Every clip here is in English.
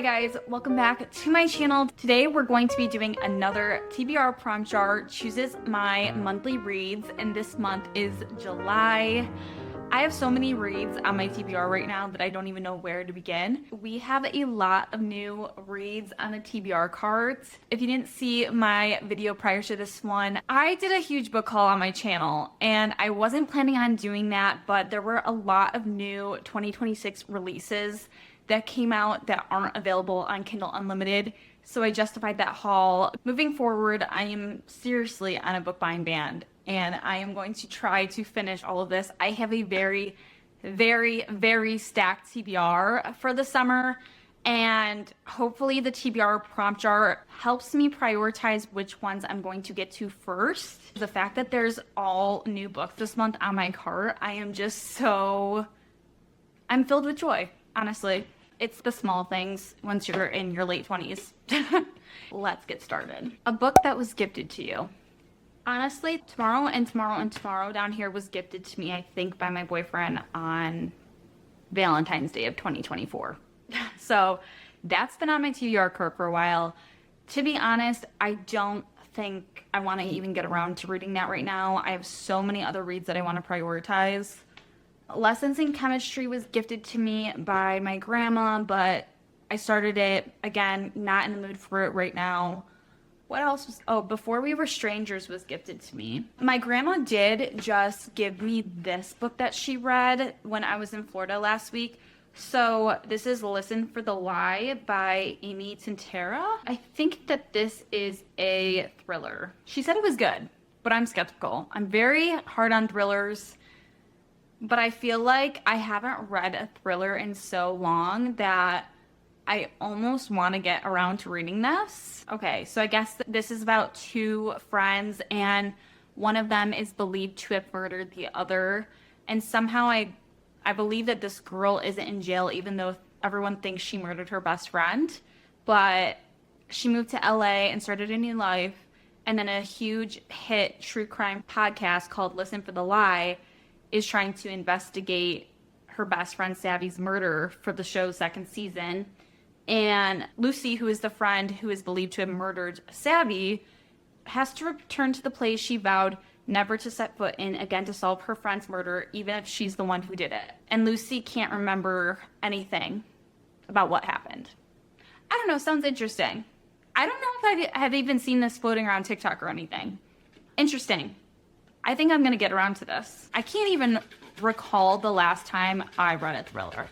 guys, welcome back to my channel. Today we're going to be doing another TBR prompt jar chooses my monthly reads, and this month is July. I have so many reads on my TBR right now that I don't even know where to begin. We have a lot of new reads on the TBR cards. If you didn't see my video prior to this one, I did a huge book haul on my channel, and I wasn't planning on doing that, but there were a lot of new 2026 releases that came out that aren't available on Kindle Unlimited, so I justified that haul. Moving forward, I am seriously on a book buying ban, and I am going to try to finish all of this. I have a very stacked TBR for the summer, and hopefully the TBR prompt jar helps me prioritize which ones I'm going to get to first. The fact that there's all new books this month on my cart, I'm filled with joy. Honestly, it's the small things once you're in your late 20s. Let's get started. A book that was gifted to you. Honestly, Tomorrow and Tomorrow and Tomorrow down here was gifted to me, I think, by my boyfriend on Valentine's Day of 2024. So that's been on my TBR cart for a while. To be honest, I don't think I want to even get around to reading that right now. I have so many other reads that I want to prioritize. Lessons in Chemistry was gifted to me by my grandma, but I started it, again, not in the mood for it right now. What else was, Before We Were Strangers was gifted to me. My grandma did just give me this book that she read when I was in Florida last week. So this is Listen for the Lie by Amy Tintera. I think that this is a thriller. She said it was good, but I'm skeptical. I'm very hard on thrillers. But I feel like I haven't read a thriller in so long that I almost want to get around to reading this. Okay, so I guess this is about two friends, and one of them is believed to have murdered the other. And somehow I believe that this girl isn't in jail, even though everyone thinks she murdered her best friend. But she moved to LA and started a new life. And then a huge hit true crime podcast called Listen for the Lie is trying to investigate her best friend Savvy's murder for the show's second season. And Lucy, who is the friend who is believed to have murdered Savvy, has to return to the place she vowed never to set foot in again to solve her friend's murder, even if she's the one who did it. And Lucy can't remember anything about what happened. I don't know, sounds interesting. I don't know if I have even seen this floating around TikTok or anything. Interesting. I think I'm going to get around to this. I can't even recall the last time I read a thriller.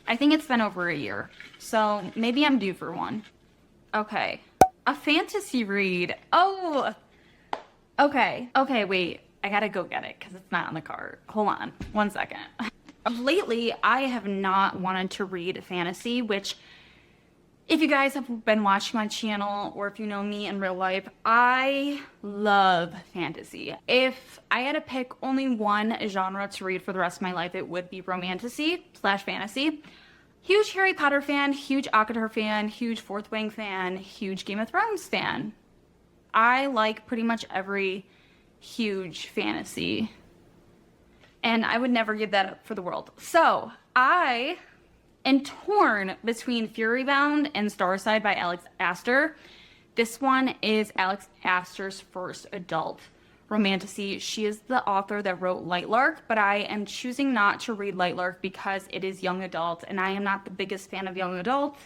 I think it's been over a year, so maybe I'm due for one. Okay, a fantasy read. Oh, okay, wait. I gotta go get it because it's not on the cart. Hold on, 1 second. Lately, I have not wanted to read fantasy, which, if you guys have been watching my channel or if you know me in real life, I love fantasy. If I had to pick only one genre to read for the rest of my life, it would be romantasy/fantasy. Huge Harry Potter fan, huge ACOTAR fan, huge Fourth Wing fan, huge Game of Thrones fan. I like pretty much every huge fantasy, and I would never give that up for the world. So I and torn between Furybound and Starside by Alex Astor. This one is Alex Astor's first adult romantasy. She is the author that wrote Lightlark, but I am choosing not to read Lightlark because it is young adult, and I am not the biggest fan of young adult.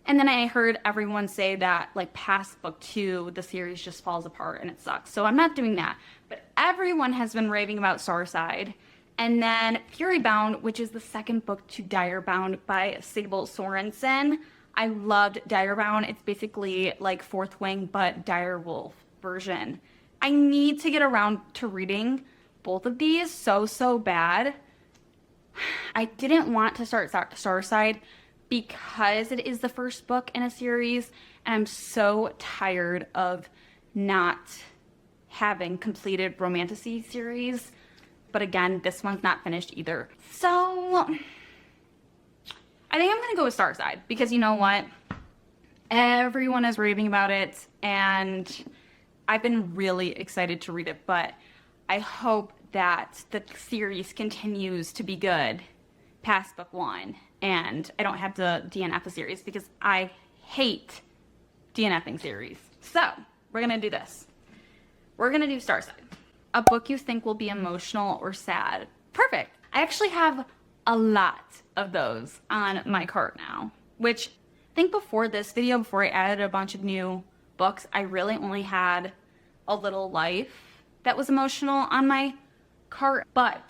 And then I heard everyone say that, like, past book 2, the series just falls apart and it sucks. So I'm not doing that. But everyone has been raving about Starside. And then Furybound, which is the second book to Direbound by Sable Sorensen. I loved Direbound. It's basically like Fourth Wing, but Direwolf version. I need to get around to reading both of these so bad. I didn't want to start Starside because it is the first book in a series, and I'm so tired of not having completed romantasy series. But again, this one's not finished either. So I think I'm gonna go with Starside because you know what? Everyone is raving about it, and I've been really excited to read it, but I hope that the series continues to be good past book 1 and I don't have to DNF a series because I hate DNFing series. So we're going to do this. We're going to do Starside. A book you think will be emotional or sad. Perfect. I actually have a lot of those on my cart now, which I think before this video, before I added a bunch of new books, I really only had A Little Life that was emotional on my cart, but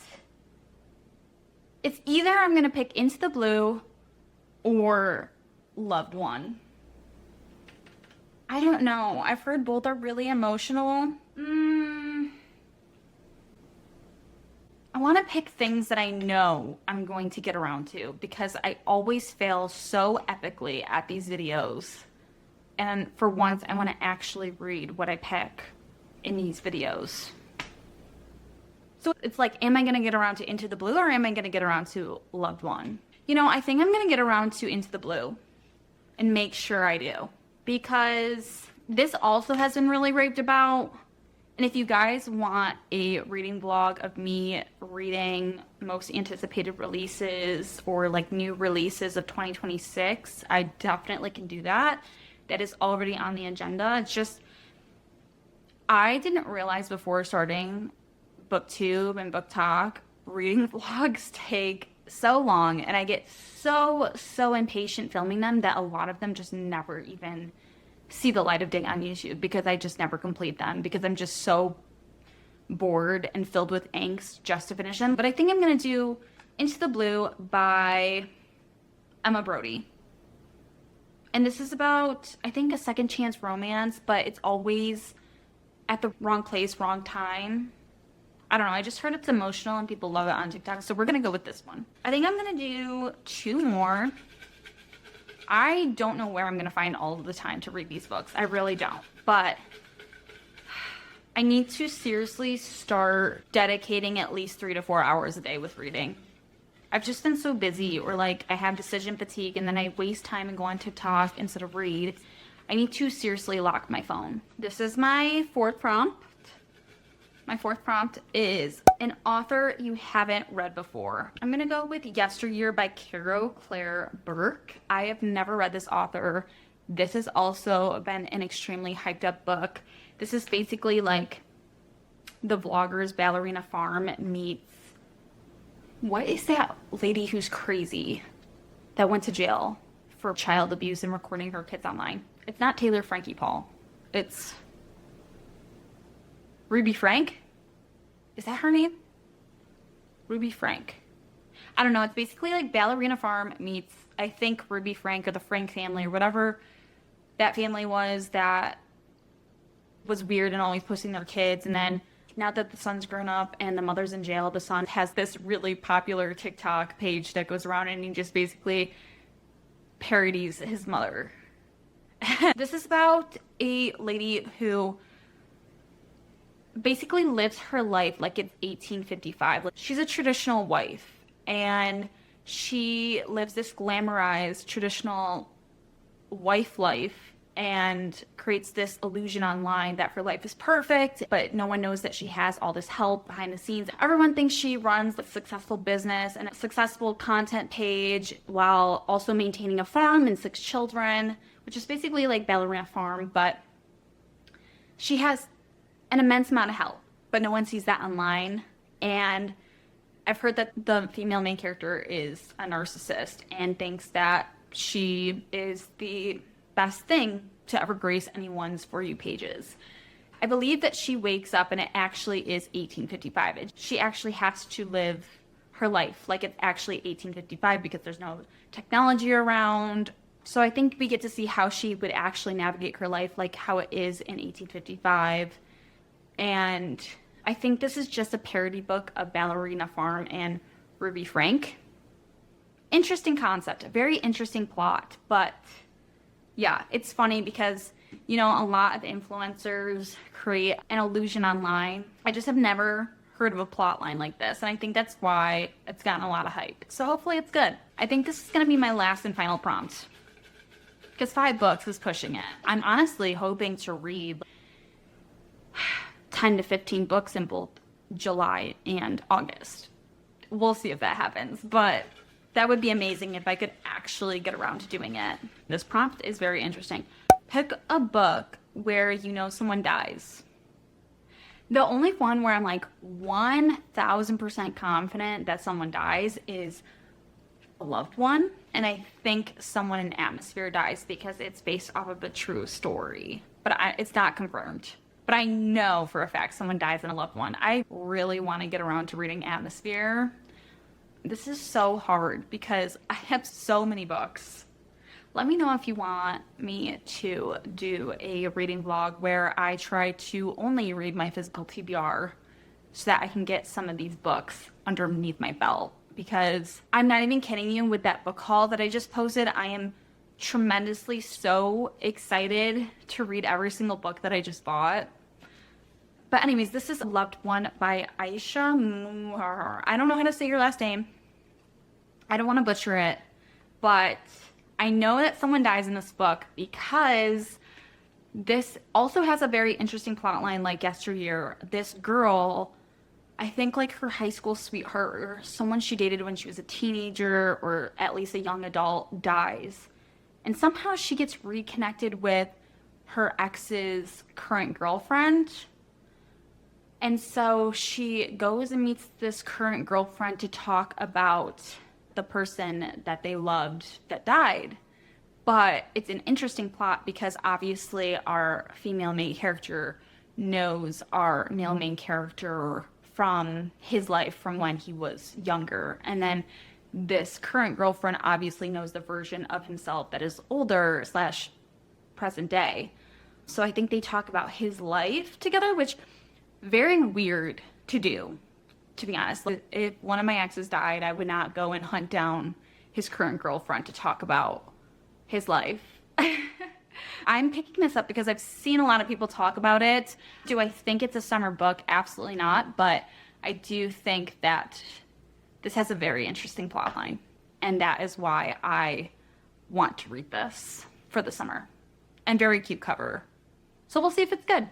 it's either I'm going to pick Into the Blue or Loved One. I don't know. I've heard both are really emotional. I want to pick things that I know I'm going to get around to because I always fail so epically at these videos. And for once, I want to actually read what I pick in these videos. So it's like, am I going to get around to Into the Blue or am I going to get around to Loved One? You know, I think I'm going to get around to Into the Blue and make sure I do. Because this also has been really raved about. And if you guys want a reading vlog of me reading most anticipated releases or like new releases of 2026, I definitely can do that. That is already on the agenda. It's just, I didn't realize before starting BookTube and BookTok, reading vlogs take so long and I get so impatient filming them that a lot of them just never even see the light of day on YouTube because I just never complete them because I'm just so bored and filled with angst just to finish them. But I think I'm going to do Into the Blue by Emma Brody. And this is about, I think, a second chance romance, but it's always at the wrong place, wrong time. I don't know. I just heard it's emotional and people love it on TikTok. So we're going to go with this one. I think I'm going to do 2 more. I don't know where I'm going to find all of the time to read these books. I really don't. But I need to seriously start dedicating at least 3 to 4 hours a day with reading. I've just been so busy, or like I have decision fatigue and then I waste time and go on TikTok instead of read. I need to seriously lock my phone. This is my 4th prompt. My 4th prompt is an author you haven't read before. I'm going to go with Yesteryear by Carol Claire Burke. I have never read this author. This has also been an extremely hyped up book. This is basically like the vlogger's Ballerina Farm meets, what is that lady who's crazy that went to jail for child abuse and recording her kids online? It's not Taylor Frankie Paul. It's Ruby Frank? Is that her name? Ruby Frank. I don't know. It's basically like Ballerina Farm meets, I think, Ruby Frank or the Frank family or whatever that family was that was weird and always posting their kids. And then now that the son's grown up and the mother's in jail, the son has this really popular TikTok page that goes around and he just basically parodies his mother. This is about a lady who basically lives her life like it's 1855. She's a traditional wife and she lives this glamorized traditional wife life and creates this illusion online that her life is perfect, but no one knows that she has all this help behind the scenes. Everyone thinks she runs a successful business and a successful content page while also maintaining a farm and 6 children, which is basically like Ballerina Farm, but she has an immense amount of help, but no one sees that online. And I've heard that the female main character is a narcissist and thinks that she is the best thing to ever grace anyone's For You pages. I believe that she wakes up and it actually is 1855. She actually has to live her life like it's actually 1855 because there's no technology around. So I think we get to see how she would actually navigate her life like how it is in 1855. And I think this is just a parody book of Ballerina Farm and Ruby Frank. Interesting concept, a very interesting plot, but yeah, it's funny because, you know, a lot of influencers create an illusion online. I just have never heard of a plot line like this, and I think that's why it's gotten a lot of hype. So hopefully it's good. I think this is going to be my last and final prompt because 5 books is pushing it. I'm honestly hoping to read 10 to 15 books in both July and August. We'll see if that happens, but That would be amazing if I could actually get around to doing it. This prompt is very interesting. Pick a book where you know someone dies. The only one where I'm like 1000% confident that someone dies is a loved one. And I think someone in Atmosphere dies because it's based off of a true story. But it's not confirmed. But I know for a fact someone dies in a loved one. I really want to get around to reading Atmosphere. This is so hard because I have so many books. Let me know if you want me to do a reading vlog where I try to only read my physical TBR so that I can get some of these books underneath my belt. Because I'm not even kidding you, with that book haul that I just posted, I am tremendously so excited to read every single book that I just bought. But anyways, this is Loved One by Aisha. I don't know how to say your last name. I don't want to butcher it, but I know that someone dies in this book because this also has a very interesting plot line like Yesteryear. This girl, I think like her high school sweetheart or someone she dated when she was a teenager or at least a young adult dies. And somehow she gets reconnected with her ex's current girlfriend. And so she goes and meets this current girlfriend to talk about the person that they loved that died. But it's an interesting plot because obviously our female main character knows our male main character from his life from when he was younger. And then this current girlfriend obviously knows the version of himself that is older / present day. So I think they talk about his life together, which very weird to do, to be honest. If one of my exes died, I would not go and hunt down his current girlfriend to talk about his life. I'm picking this up because I've seen a lot of people talk about it. Do I think it's a summer book? Absolutely not. But I do think that this has a very interesting plot line. And that is why I want to read this for the summer. And very cute cover. So we'll see if it's good,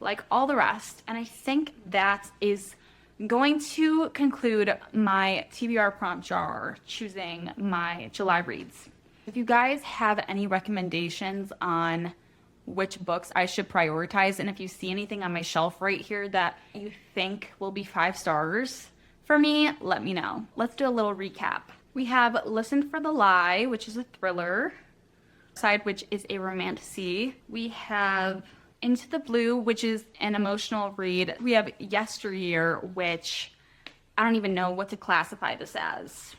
like all the rest. And I think that is going to conclude my TBR prompt jar, choosing my July reads. If you guys have any recommendations on which books I should prioritize, and if you see anything on my shelf right here that you think will be 5 stars for me, let me know. Let's do a little recap. We have Listen for the Lie, which is a thriller, Side, which is a romantasy. We have Into the Blue, which is an emotional read. We have Yesteryear, which I don't even know what to classify this as.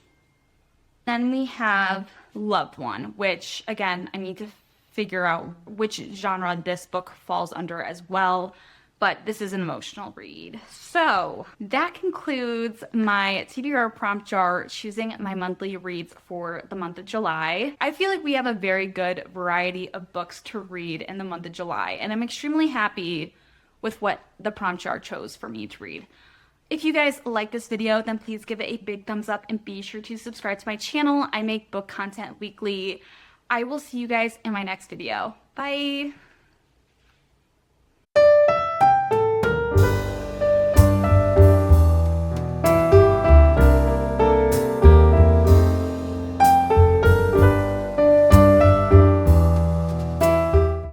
Then we have Loved One, which again, I need to figure out which genre this book falls under as well, but this is an emotional read. So that concludes my TBR prompt jar, choosing my monthly reads for the month of July. I feel like we have a very good variety of books to read in the month of July, and I'm extremely happy with what the prompt jar chose for me to read. If you guys like this video, then please give it a big thumbs up and be sure to subscribe to my channel. I make book content weekly. I will see you guys in my next video. Bye!